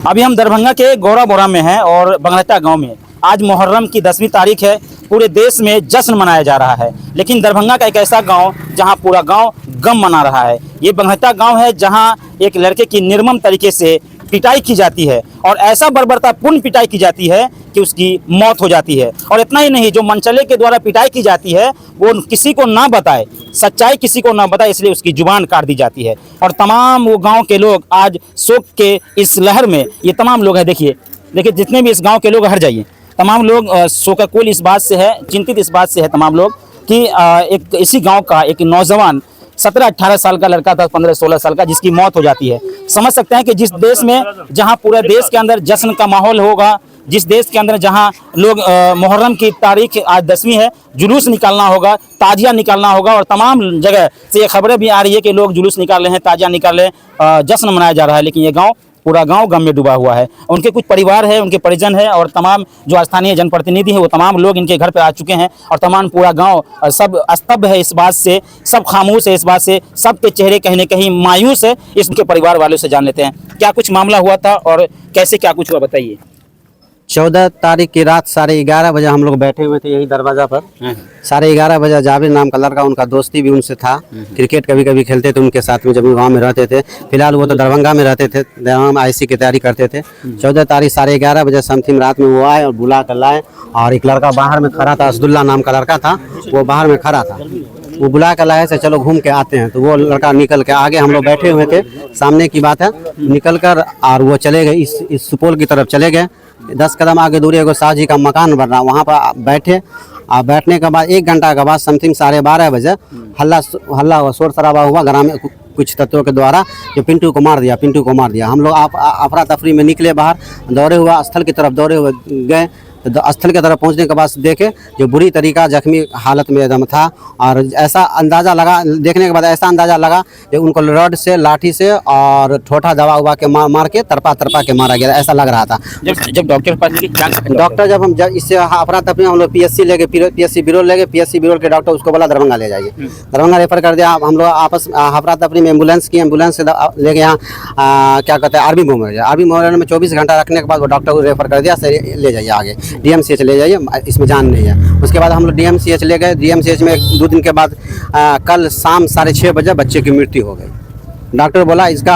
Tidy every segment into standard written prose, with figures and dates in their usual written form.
अभी हम दरभंगा के गौराबोरा में हैं और बंगलटा गांव में आज मुहर्रम की 10वीं तारीख है। पूरे देश में जश्न मनाया जा रहा है, लेकिन दरभंगा का एक ऐसा गांव जहां पूरा गांव गम मना रहा है। ये बंगलटा गांव है जहां एक लड़के की निर्मम तरीके से पिटाई की जाती है और ऐसा बर्बरतापूर्ण पिटाई की जाती है कि उसकी मौत हो जाती है। और इतना ही नहीं, जो मनचले के द्वारा पिटाई की जाती है वो किसी को ना बताए, सच्चाई किसी को ना बताए, इसलिए उसकी जुबान काट दी जाती है। और तमाम वो गांव के लोग आज शोक के इस लहर में, ये तमाम लोग हैं, देखिए जितने भी इस गांव के लोग, हट जाइए, तमाम लोग शोकाकुल इस बात से है, चिंतित इस बात से है तमाम लोग कि एक इसी गाँव का एक नौजवान 17-18 साल का लड़का था, 15-16 साल का, जिसकी मौत हो जाती है। समझ सकते हैं कि जिस देश में, जहां पूरे देश के अंदर जश्न का माहौल होगा, जिस देश के अंदर जहां लोग मुहर्रम की तारीख आज 10वीं है, जुलूस निकालना होगा, ताजिया निकालना होगा। और तमाम जगह से ये खबरें भी आ रही है कि लोग जुलूस निकाल रहे हैं, ताजिया निकाल रहे हैं, जश्न मनाया जा रहा है, लेकिन ये गाँव, पूरा गांव गम में डूबा हुआ है। उनके कुछ परिवार है, उनके परिजन है और तमाम जो स्थानीय जनप्रतिनिधि है वो तमाम लोग इनके घर पे आ चुके हैं। और तमाम पूरा गांव सब स्तब्ध है इस बात से, सब खामोश है इस बात से, सबके चेहरे कहीं न कहीं मायूस है। इसके परिवार वालों से जान लेते हैं क्या कुछ मामला हुआ था और कैसे क्या कुछ हुआ, बताइए। 14 तारीख की रात 11:30 बजे हम लोग बैठे हुए थे यही दरवाज़ा पर। 11:30 बजे जाबिर नाम का लड़का, उनका दोस्ती भी उनसे था, क्रिकेट कभी कभी खेलते थे उनके साथ में जब गांव में रहते थे। फिलहाल वो तो दरभंगा में रहते थे, दरभंगा में IC की तैयारी करते थे। 14 तारीख 11:30 बजे समथिंग रात में वो आए और बुला कर लाए। और एक लड़का बाहर में खड़ा था, असदुल्ला नाम का लड़का था, वो बाहर में खड़ा था। वो बुला कर लाए से चलो घूम के आते हैं, तो वो लड़का निकल के आगे, हम लोग बैठे हुए थे, सामने की बात है, निकल कर और वो चले गए इस सुपौल की तरफ चले गए। 10 कदम आगे दूरी एगो शाहजी का मकान बन रहा, वहाँ पर बैठे। और बैठने के बाद 1 घंटा के बाद समथिंग 12:30 बजे हल्ला शोर शराबा हुआ ग्रामीण कुछ तत्वों के द्वारा, जो पिंटू को मार दिया। हम लोग अफरा तफरी में निकले, बाहर दौड़े हुआ स्थल की तरफ दौड़े हुए गए। तो स्थल की तरफ पहुंचने के बाद देखे जो बुरी तरीका जख्मी हालत में एकदम था। और ऐसा अंदाज़ा लगा, देखने के बाद ऐसा अंदाज़ा लगा कि उनको रॉड से, लाठी से और ठोठा दबा के मार के तरपा के मारा गया, ऐसा लग रहा था। जब डॉक्टर पास डॉक्टर जब इससे अफरा तफरी हम लोग PSC ले गए, PSC बिरोल ले गए। PSC बिरोल के डॉक्टर उसको बोला दरभंगा ले जाइए, दरभंगा रेफर कर दिया। हम लोग आपस अफरा तफरी में एम्बुलेंस से ले गए यहाँ क्या कहते हैं आर्मी मोहर में 24 घंटा रखने के बाद वो डॉक्टर को रेफर कर दिया, सर ले जाइए आगे DMCH ले जाइए, इसमें जान नहीं है। उसके बाद हम लोग DMCH ले गए। DMCH में 2 दिन के बाद कल शाम 6:30 बजे बच्चे की मृत्यु हो गई। डॉक्टर बोला इसका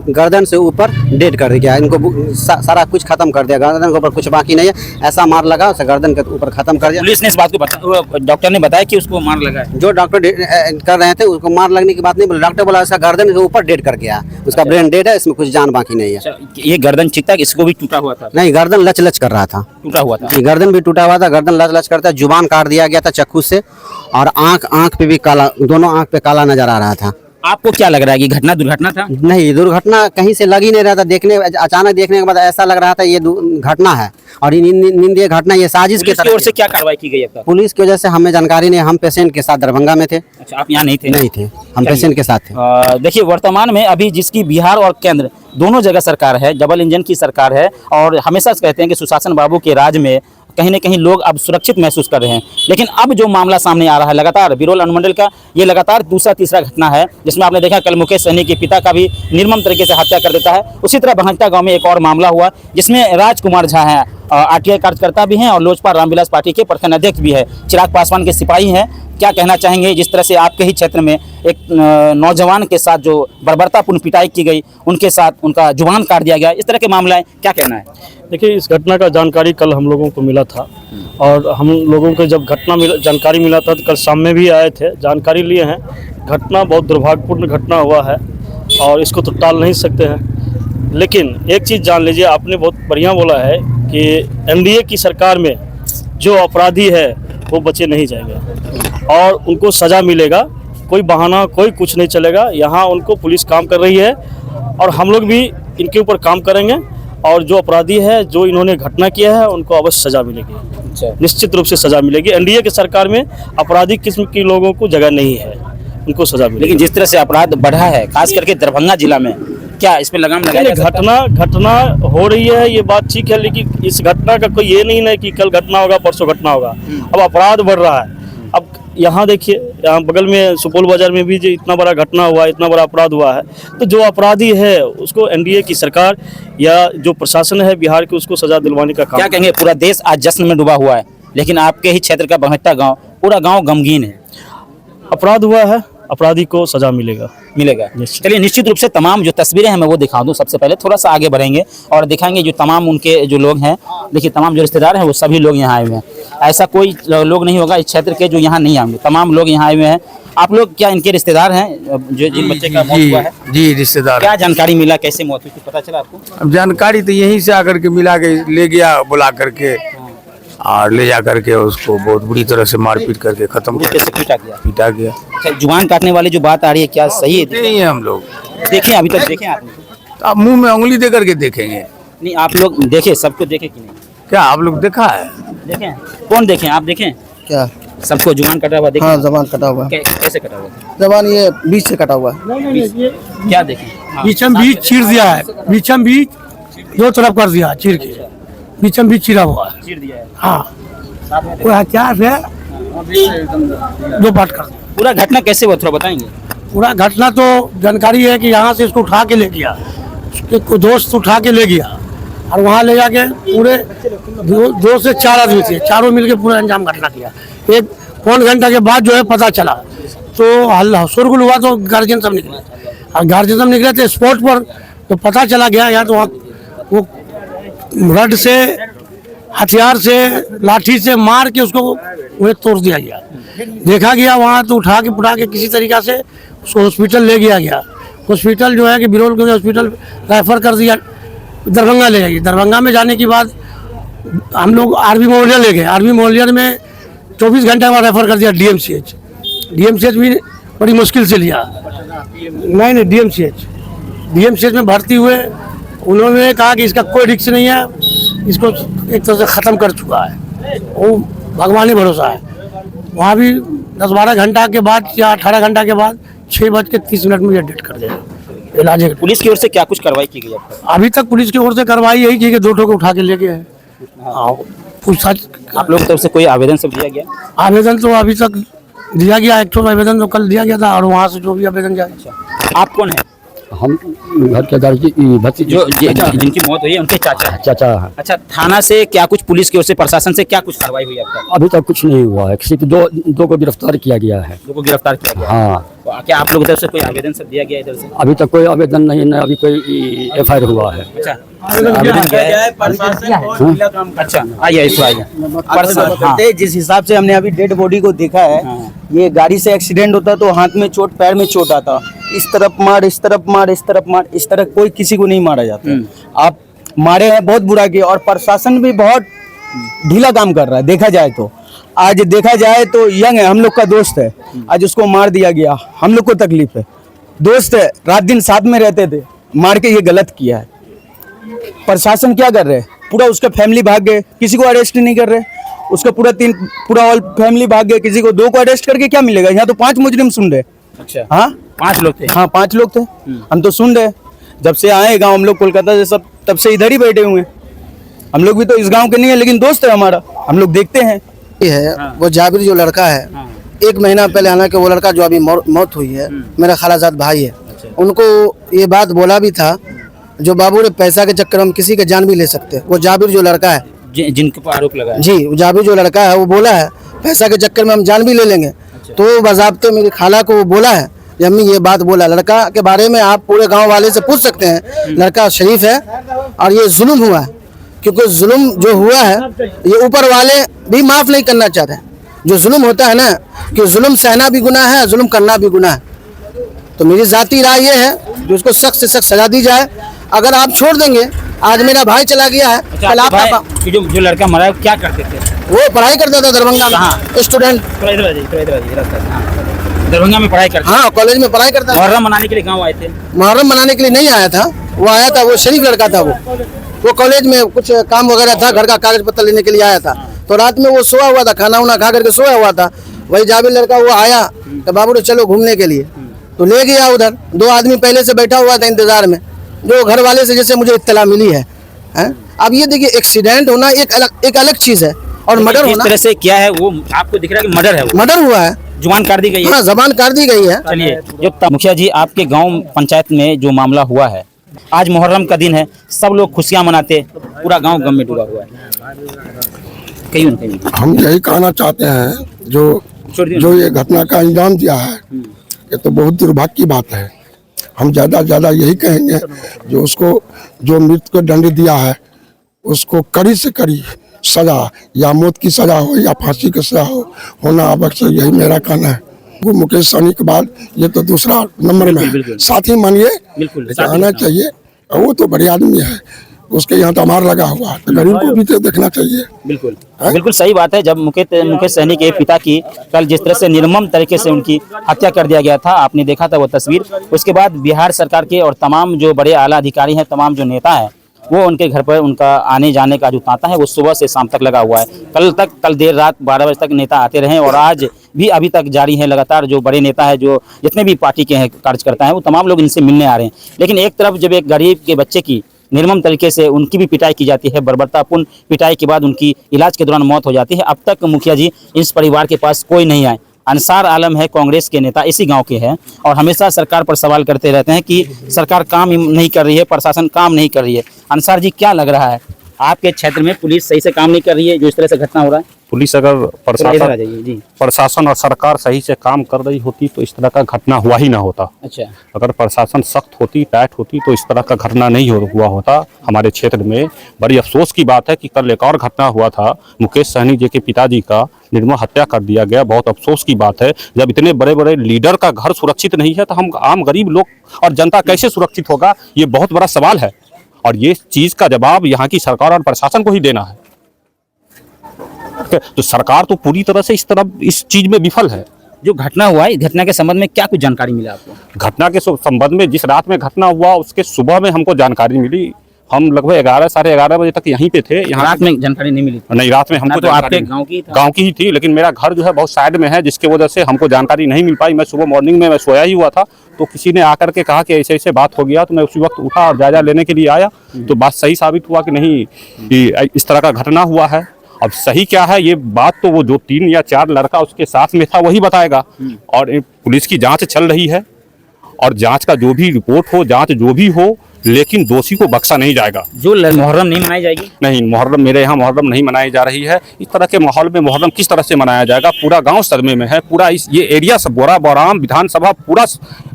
गर्दन से ऊपर डेड कर दिया, इनको सारा कुछ खत्म कर दिया, गर्दन के ऊपर कुछ बाकी नहीं है, ऐसा मार लगा उसे गर्दन के ऊपर खत्म कर दिया। पुलिस ने इस बात को डॉक्टर ने बताया कि उसको मार लगा है। जो डॉक्टर कर रहे थे उसको मार लगने की बात नहीं बोला, डॉक्टर बोला इसका गर्दन के ऊपर डेड कर गया, उसका ब्रेन डेड है, इसमें कुछ जान बाकी नहीं है। ये गर्दन चिकता, इसको भी टूटा हुआ था? नहीं, गर्दन लच कर रहा था, टूटा हुआ था, गर्दन भी टूटा हुआ था, गर्दन लच करता, जुबान काट दिया गया था चाकू से। और आँख पे भी काला, दोनों आँख पे काला नजर आ रहा था। आपको क्या लग रहा है कि दुर्घटना था? नहीं, दुर्घटना कहीं से लग ही नहीं रहा था। अचानक देखने के बाद ऐसा लग रहा था ये घटना है और निंदनीय घटना, ये साजिश के तरफ से क्या कार्रवाई की गई है? पुलिस की वजह से हमें जानकारी नहीं, हम पेशेंट के साथ दरभंगा में थे। अच्छा, आप यहाँ नहीं थे? नहीं थे, हम पेशेंट के साथ थे। देखिए, वर्तमान में अभी जिसकी बिहार और केंद्र दोनों जगह सरकार है, डबल इंजन की सरकार है, और हमेशा कहते हैं कि सुशासन बाबू के राज में कहीं न कहीं लोग अब सुरक्षित महसूस कर रहे हैं। लेकिन अब जो मामला सामने आ रहा है, लगातार बिरोल अनुमंडल का ये लगातार दूसरा-तीसरा घटना है, जिसमें आपने देखा कल मुकेश सहनी के पिता का भी निर्मम तरीके से हत्या कर देता है। उसी तरह बंगलटा गांव में एक और मामला हुआ जिसमें राजकुमार झा हैं, RTI कार्यकर्ता भी हैं और लोजपा रामविलास पार्टी के प्रखंड अध्यक्ष भी है, चिराग पासवान के सिपाही हैं। क्या कहना चाहेंगे जिस तरह से आपके ही क्षेत्र में एक नौजवान के साथ जो बर्बरतापूर्ण पिटाई की गई, उनके साथ उनका जुबान काट दिया गया, इस तरह के मामला है, क्या कहना है? देखिए, इस घटना का जानकारी कल हम लोगों को मिला था और हम लोगों को जब जानकारी मिला था तो कल शाम में भी आए थे, जानकारी लिए हैं। घटना बहुत दुर्भाग्यपूर्ण घटना हुआ है और इसको तो टाल नहीं सकते हैं। लेकिन एक चीज़ जान लीजिए, आपने बहुत बढ़िया बोला है कि NDA की सरकार में जो अपराधी है वो बचे नहीं जाएंगे और उनको सज़ा मिलेगा, कोई बहाना कोई कुछ नहीं चलेगा। यहाँ उनको पुलिस काम कर रही है और हम लोग भी इनके ऊपर काम करेंगे और जो अपराधी है, जो इन्होंने घटना किया है, उनको अवश्य सज़ा मिलेगी, निश्चित रूप से सज़ा मिलेगी। NDA की सरकार में आपराधिक किस्म के लोगों को जगह नहीं है, उनको सज़ा मिलेगी। लेकिन जिस तरह से अपराध बढ़ा है, खास करके दरभंगा जिला में, क्या इस पे लगाम लगाया? घटना हो रही है, ये बात ठीक है, लेकिन इस घटना का कोई ये नहीं है कि कल घटना होगा परसों घटना होगा। अब अपराध बढ़ रहा है। अब यहाँ देखिए, यहाँ बगल में सुपौल बाजार में भी जो इतना बड़ा घटना हुआ, इतना बड़ा अपराध हुआ है, तो जो अपराधी है उसको एनडीए की सरकार या जो प्रशासन है बिहार के उसको सजा दिलवाने का काम। क्या कहेंगे, पूरा देश आज जश्न में डूबा हुआ है, लेकिन आपके ही क्षेत्र का बगहट्टा गांव, पूरा गांव गमगीन है। अपराध हुआ है, अपराधी को सजा मिलेगा। चलिए, निश्चित रूप से तमाम जो तस्वीरें हैं मैं वो दिखा दूं। सबसे पहले थोड़ा सा आगे बढ़ेंगे और दिखाएंगे जो तमाम उनके जो लोग हैं। देखिए, तमाम जो रिश्तेदार हैं वो सभी लोग यहाँ आए हुए हैं। ऐसा कोई लोग नहीं होगा इस क्षेत्र के जो यहाँ नहीं आएंगे, तमाम लोग यहाँ आए हुए हैं। आप लोग क्या इनके रिश्तेदार हैं जो जिन बच्चे का मौत हुआ है? जी रिश्तेदार। क्या जानकारी मिला, कैसे मौत हुई, कुछ पता चला आपको? अब जानकारी तो यहीं से आकर के मिला के ले गया, बुला करके और ले जा करके उसको बहुत बुरी तरह से मारपीट करके खत्म कर पीटा गया। अच्छा, जुबान काटने वाली जो बात आ रही है, क्या सही है? नहीं है, हम लोग देखें, अभी तक देखें आपने? तो आप मुंह में उंगली दे करके देखेंगे। नहीं, आप लोग देखे, सबको देखे कि नहीं? क्या आप लोग देखा है? देखें? कौन देखें? आप देखें? क्या? सबको जुबान कटा हुआ देखें? हाँ, जबान कटा हुआ। कैसे कटा हुआ? जबान ये बीच से कटा हुआ है। क्या देखें? बीचम बीच चीर दिया है, बीचम बीच दो तरफ कर दिया चीर के, बीचम बीच चिरा हुआ है। चीर दिया है। हाँ, वो हथियार से दो पार्ट कर दिया। पूरा घटना कैसे हुआ, थोड़ा बताएंगे? पूरा घटना तो जानकारी है कि यहाँ से इसको उठा के ले गया, उसके दोस्त उठा के ले गया और वहाँ ले जाके पूरे दो से चार आदमी थे, चारों मिलके पूरा अंजाम घटना किया। एक पौन घंटा के बाद जो है पता चला तो हल्ला शोरगुल हुआ, तो गार्जियन सब निकले और गार्जियन सब निकले थे स्पॉट पर, तो पता चला गया यहाँ तो वहाँ वो रड से, हथियार से, लाठी से मार के उसको वह तोड़ दिया गया। देखा गया वहाँ तो उठा के पुठा के किसी तरीका से उसको हॉस्पिटल ले गया गया। हॉस्पिटल जो है कि बिरोल के हॉस्पिटल रेफर कर दिया, दरभंगा ले जाइए। दरभंगा में जाने के बाद हम लोग आरबी मोहल्ला ले गए। आरबी मोहल्ला में 24 घंटे बाद रेफर कर दिया डीएमसीएच। डीएमसीएच भी बड़ी मुश्किल से लिया, नहीं डीएमसीएच में भर्ती हुए। उन्होंने कहा कि इसका कोई रिस्क नहीं है, इसको एक तरह से ख़त्म कर चुका है, वो भगवान ही भरोसा है। वहाँ भी 10-12 घंटा के बाद या 18 घंटा के बाद 6:30 में डेट कर दिया इलाज। पुलिस की ओर से क्या कुछ कार्रवाई की गई है? अभी तक पुलिस की ओर से कार्रवाई यही की कि 2 ठो को उठा के ले गए हैं। पूछताछ आप लोगों की तरफ से कोई आवेदन सब दिया गया? आवेदन तो अभी तक दिया गया, एक ठो आवेदन तो कल दिया गया था और वहाँ से जो भी आवेदन जाए। आप कौन है? हम घर के भतीजे जो जिनकी मौत हुई है उनके चाचा हैं। अच्छा, थाना से क्या कुछ, पुलिस की ओर से, प्रशासन से क्या कुछ कार्रवाई हुई अब तक? अभी तक कुछ नहीं हुआ है, सिर्फ दो को गिरफ्तार किया गया है। 2 को गिरफ्तार किया गया। हाँ, तो क्या आप लोगों की तरफ से कोई आवेदन सब दिया गया इधर से? अभी तक कोई आवेदन नहीं, न अभी कोई एफआईआर हुआ है। अच्छा, आवेदन किया है। अच्छा, आइए इसको आइए। जिस हिसाब से हमने अभी डेड बॉडी को देखा है, ये गाड़ी से एक्सीडेंट होता तो हाथ में चोट, पैर में चोट आता, इस तरफ मार, इस तरफ मार, इस तरफ मार, इस तरह कोई किसी को नहीं मारा जाता। आप मारे हैं, बहुत बुरा किया और प्रशासन भी बहुत ढीला काम कर रहा है। देखा जाए तो आज देखा जाए तो यंग है, हम लोग का दोस्त है, आज उसको मार दिया गया, हम लोग को तकलीफ है। दोस्त है, रात दिन साथ में रहते थे, मार के ये गलत किया है। प्रशासन क्या कर रहे हैं? पूरा उसका फैमिली भाग गए, किसी को अरेस्ट नहीं कर रहे। उसका पूरा ऑल फैमिली भाग गए, किसी को 2 को अरेस्ट करके क्या मिलेगा? यहाँ तो 5 मुजरिम सुन रहे। अच्छा, हाँ 5 लोग थे। हाँ 5 लोग थे, हम तो सुन रहे। जब से आए गाँव हम लोग कोलकाता से, सब तब से इधर ही बैठे हुए हैं। हम लोग भी तो इस गाँव के नहीं है, लेकिन दोस्त है हमारा, हम लोग देखते हैं। है वो जाबिर जो लड़का है, 1 महीना पहले, हालांकि वो लड़का जो अभी मौत हुई है मेरा खालाजाद भाई है, उनको ये बात बोला भी था जो बाबू ने पैसा के चक्कर में किसी के जान भी ले सकते। वो जाबिर जो लड़का है, जिनके ऊपर आरोप लगा है, जी वो जाबिर जो लड़का है, वो बोला है पैसा के चक्कर में हम जान भी ले लेंगे। तो बाज़ाब्ते मेरी खाला को वो बोला है कि अम्मी ये बात बोला। लड़का के बारे में आप पूरे गाँव वाले से पूछ सकते हैं, लड़का शरीफ है और ये जुल्म हुआ है, क्योंकि जुल्म जो हुआ है ये ऊपर वाले भी माफ़ नहीं करना चाहते हैं। जो जुल्म होता है ना, कि जुल्म सहना भी गुनाह है, जुल्म करना भी गुनाह है। तो मेरी ज़ाती राय ये है कि उसको सख्त से सख्त सजा दी जाए। अगर आप छोड़ देंगे, आज मेरा भाई चला गया है, कल आपका जो लड़का मरा है क्या करते थे? वो पढ़ाई करता था दरभंगा में, स्टूडेंट। दरभंगा में पढ़ाई करता? हाँ, कॉलेज में पढ़ाई करता था। मुहर्रम मनाने के लिए गाँव आए थे? मुहर्रम मनाने के लिए नहीं आया था, वो आया था, वो शरीफ लड़का था। वो कॉलेज में कुछ काम वगैरह था, घर का कागज पत्र लेने के लिए आया था। तो रात में वो सोया हुआ था, खाना वाना खा करके सोया हुआ था। वही जाबिर लड़का वो आया तो बाबू ने चलो घूमने के लिए, तो ले गया उधर। 2 आदमी पहले से बैठा हुआ था इंतजार में, जो घर वाले से जैसे मुझे इत्तला मिली है। अब ये देखिए, एक्सीडेंट होना एक अलग चीज है और मर्डर होना इस तरह से क्या है वो आपको दिख रहा है कि मर्डर है? मर्डर हुआ है। जुबान काट दी गई है। हाँ, जबान काट दी गई है। चलिए, जो मुखिया जी आपके गांव पंचायत में जो मामला हुआ है, आज मुहर्रम का दिन है, सब लोग खुशियां मनाते, पूरा गांव गम में डूबा हुआ है। कहीं न कहीं हम यही कहना चाहते हैं जो ये घटना का अंजाम दिया है, ये तो बहुत दुर्भाग्य की बात है। हम ज़्यादा से ज़्यादा यही कहेंगे जो उसको जो मृत्यु को दंड दिया है उसको कड़ी से कड़ी सजा, या मौत की सजा हो या फांसी की सजा होना आवश्यक, यही मेरा कहना है। वो मुकेश सहनी के बाद ये तो दूसरा नंबर में है, साथ ही मानिए आना चाहिए। वो तो बड़े आदमी है, उसके यहाँ तो मार लगा हुआ है, तो गरीब को भी तो देखना चाहिए। बिल्कुल बिल्कुल सही बात है। जब मुकेश सहनी के पिता की कल जिस तरह से निर्मम तरीके से उनकी हत्या कर दिया गया था, आपने देखा था वो तस्वीर। उसके बाद बिहार सरकार के और तमाम जो बड़े आला अधिकारी हैं, तमाम जो नेता हैं, वो उनके घर पर उनका आने जाने का जो तांता है वो सुबह से शाम तक लगा हुआ है। कल देर रात 12 बजे तक नेता आते रहे और आज भी अभी तक जारी है। लगातार जो बड़े नेता है, जो जितने भी पार्टी के हैं कार्यकर्ता हैं, वो तमाम लोग इनसे मिलने आ रहे हैं। लेकिन एक तरफ जब एक गरीब के बच्चे की निर्मम तरीके से उनकी भी पिटाई की जाती है, बर्बरतापूर्ण पिटाई के बाद उनकी इलाज के दौरान मौत हो जाती है, अब तक मुखिया जी इस परिवार के पास कोई नहीं आए। अंसार आलम है, कांग्रेस के नेता, इसी गांव के हैं और हमेशा सरकार पर सवाल करते रहते हैं कि सरकार काम नहीं कर रही है, प्रशासन काम नहीं कर रही है। अंसार जी, क्या लग रहा है आपके क्षेत्र में पुलिस सही से काम नहीं कर रही है, जो इस तरह से घटना हो रहा है? पुलिस अगर प्रशासन और सरकार सही से काम कर रही होती तो इस तरह का घटना हुआ ही ना होता। अच्छा, अगर प्रशासन सख्त होती, टाइट होती तो इस तरह का घटना नहीं हुआ होता हमारे क्षेत्र में। बड़ी अफसोस की बात है कि कल एक और घटना हुआ था, मुकेश सहनी जी के पिताजी का निर्मम हत्या कर दिया गया। बहुत अफसोस की बात है। जब इतने बड़े बड़े लीडर का घर सुरक्षित नहीं है तो हम आम गरीब लोग और जनता कैसे सुरक्षित होगा, ये बहुत बड़ा सवाल है। और ये चीज का जवाब यहाँ की सरकार और प्रशासन को ही देना है। तो सरकार तो पूरी तरह से इस चीज में विफल है। जो घटना हुआ है, इस घटना के संबंध में क्या कुछ जानकारी मिला आपको? घटना के संबंध में जिस रात में घटना हुआ उसके सुबह में हमको जानकारी मिली। हम लगभग 11 साढ़े 11 बजे तक यहीं पे थे। यहाँ रात में जानकारी नहीं मिली? नहीं, रात में हमको तो आपके गांव की ही थी, लेकिन मेरा घर जो है बहुत साइड में है, जिसकी वजह से हमको जानकारी नहीं मिल पाई। मैं सुबह मॉर्निंग में मैं सोया ही हुआ था, तो किसी ने आकर के कहा कि ऐसे ऐसे बात हो गया, तो मैं उसी वक्त उठा और जायजा लेने के लिए आया। तो बात सही साबित हुआ कि नहीं, कि इस तरह का घटना हुआ है। अब सही क्या है ये बात तो वो जो 3 या 4 लड़का उसके साथ में था वही बताएगा। और पुलिस की जांच चल रही है और जांच का जो भी रिपोर्ट हो, जांच जो भी हो, लेकिन दोषी को बख्शा नहीं जाएगा। जो मुहर्रम नहीं मनाई जाएगी? नहीं, मुहर्रम मेरे यहाँ मुहर्रम नहीं मनाई जा रही है। इस तरह के माहौल में मुहर्रम किस तरह से मनाया जाएगा? पूरा गांव सदमे में है, पूरा ये एरिया सब बोराम विधानसभा पूरा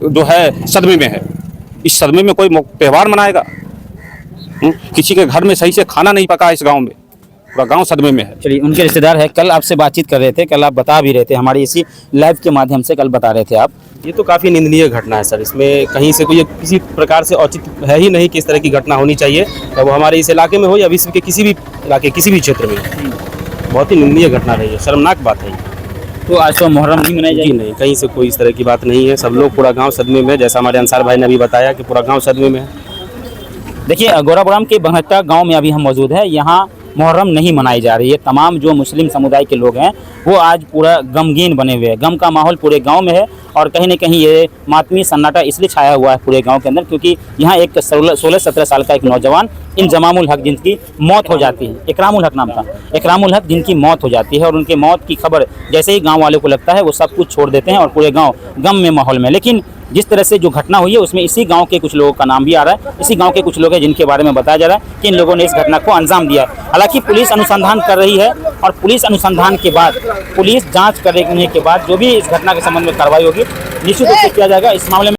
जो है सदमे में है। इस सदमे में कोई त्यौहार मनाएगा? किसी के घर में सही से खाना नहीं पका इस गाँव में, पूरा गांव सदमे में है। चलिए, उनके रिश्तेदार है, कल आपसे बातचीत कर रहे थे, कल आप बता भी रहे थे, हमारी इसी लाइव के माध्यम से कल बता रहे थे आप। ये तो काफ़ी निंदनीय घटना है सर। इसमें कहीं से कोई किसी प्रकार से औचित्य है ही नहीं कि इस तरह की घटना होनी चाहिए, तो वो हमारे इस इलाके में हो या विश्व के किसी भी इलाके, किसी भी क्षेत्र में। बहुत ही निंदनीय घटना रही है, शर्मनाक बात है। तो आज तो मुहर्रम नहीं मनाई जाएगी? नहीं, कहीं से कोई इस तरह की बात नहीं है। सब लोग, पूरा गाँव सदमे में, जैसा हमारे अंसार भाई ने अभी बताया कि पूरा गाँव सदमे में है। देखिए, गौराबोराम के बहत्ता गांव में अभी हम मौजूद हैं। यहाँ मुहर्रम नहीं मनाई जा रही है। तमाम जो मुस्लिम समुदाय के लोग हैं वो आज पूरा गमगीन बने हुए हैं। गम का माहौल पूरे गांव में है और कहीं न कहीं ये मातमी सन्नाटा इसलिए छाया हुआ है पूरे गांव के अंदर क्योंकि यहाँ एक 16-17 साल का एक नौजवान इंजमामुल हक जिनकी मौत हो जाती है, इकरामुल हक नाम था, इकरामुल हक जिनकी मौत हो जाती है और उनके मौत की खबर जैसे ही गाँव वालों को लगता है वो सब कुछ छोड़ देते हैं और पूरे गाँव गम में माहौल में। लेकिन जिस तरह से जो घटना हुई है उसमें इसी गांव के कुछ लोगों का नाम भी आ रहा है, इसी गांव के कुछ लोग हैं जिनके बारे में बताया जा रहा है कि इन लोगों ने इस घटना को अंजाम दिया है। हालांकि पुलिस अनुसंधान कर रही है और पुलिस अनुसंधान के बाद, पुलिस जांच करने के बाद जो भी इस घटना के संबंध में कार्रवाई होगी निश्चित रूप से किया जाएगा। इस मामले में